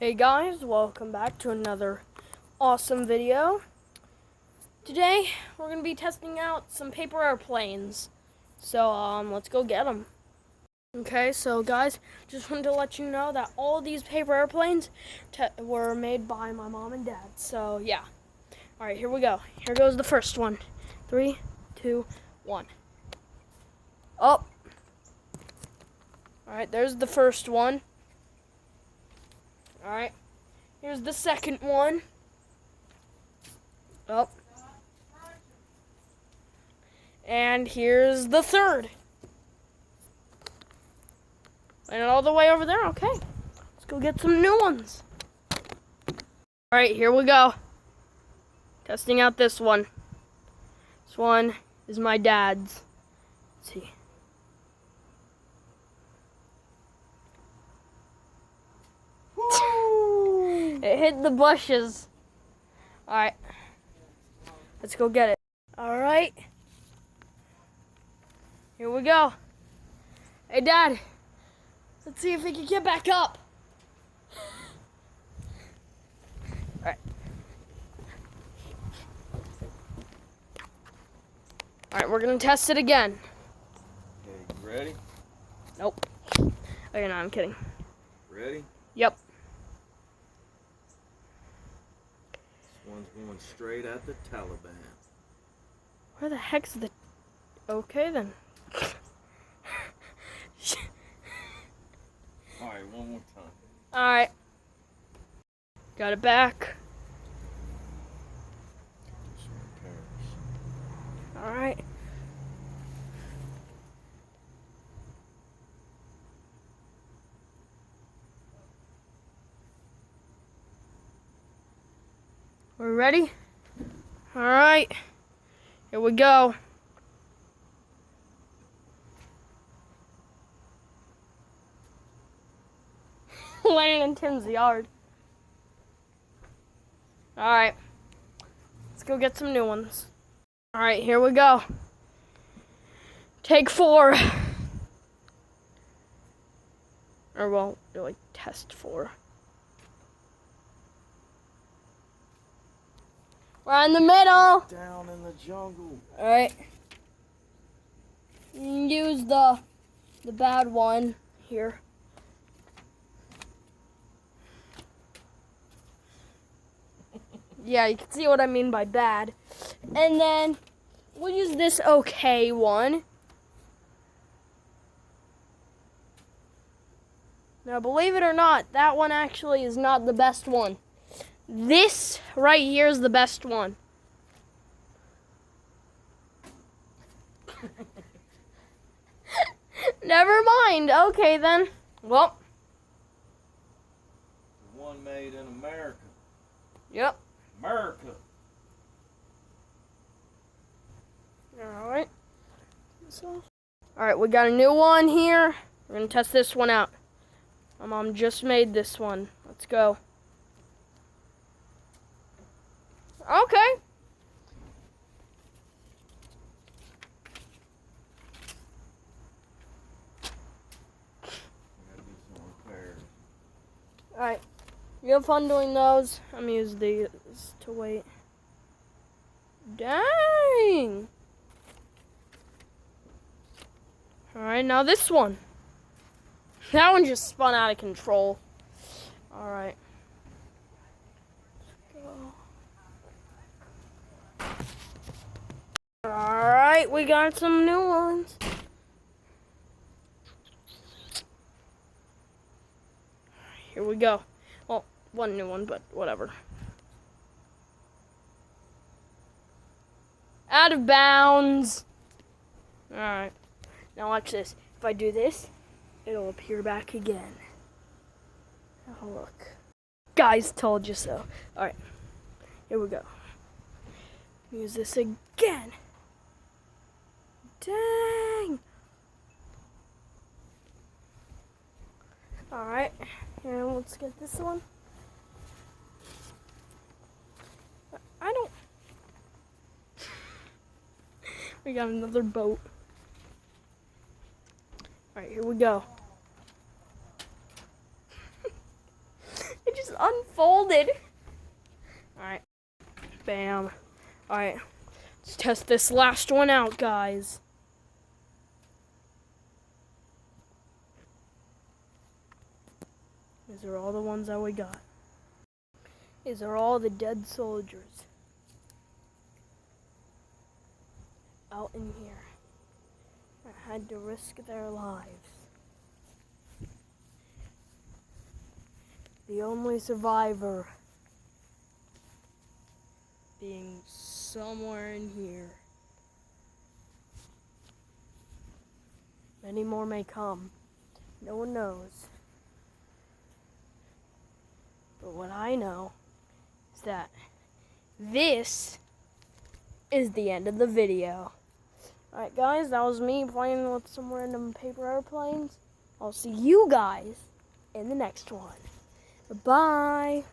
Hey guys, welcome back to another awesome video. Today, we're going to be testing out some paper airplanes. So, let's go get them. Okay, so guys, just wanted to let you know that all these paper airplanes were made by my mom and dad. So, yeah. Alright, here we go. Here goes the first one. 3, 2, 1. Oh! Alright, there's the first one. Alright, here's the second one. Oh. And here's the third. And all the way over there, okay. Let's go get some new ones. Alright, here we go. Testing out this one. This one is my dad's. Let's see. It hit the bushes. Alright. Let's go get it. Alright. Here we go. Hey, Dad. Let's see if we can get back up. Alright. Alright, we're gonna test it again. Okay, you ready? Nope. Okay, no, I'm kidding. Ready? Yep. This one's going straight at the Taliban. Where the heck's the... Okay, then. Alright, one more time. Alright. Got it back. Some repairs. Alright. We're ready? Alright. Here we go. Landing in Tim's yard. Alright. Let's go get some new ones. Alright, here we go. Take 4. Or, well, like, test 4. We're in the middle. Down in the jungle. Alright. You can use the bad one here. Yeah, you can see what I mean by bad. And then we'll use this okay one. Now, believe it or not, that one actually is not the best one. This right here is the best one. Never mind. Okay, then. Well. The one made in America. Yep. America. Alright. Alright, we got a new one here. We're going to test this one out. My mom just made this one. Let's go. Okay. Alright. You have fun doing those. I'm going to use these to wait. Dang. Alright, now this one. That one just spun out of control. Alright. Alright, we got some new ones. Here we go. Well, one new one, but whatever. Out of bounds. Alright. Now watch this. If I do this, it'll appear back again. Oh, look. Guys, told you so. Alright. Here we go. Use this again. Dang. Alright. Here, let's get this one. I don't... We got another boat. Alright, here we go. It just unfolded. Alright. Bam. Alright. Let's test this last one out, guys. These are all the ones that we got. These are all the dead soldiers out in here that had to risk their lives. The only survivor being somewhere in here. Many more may come. No one knows. But what I know is that this is the end of the video. Alright guys, that was me playing with some random paper airplanes. I'll see you guys in the next one. Bye.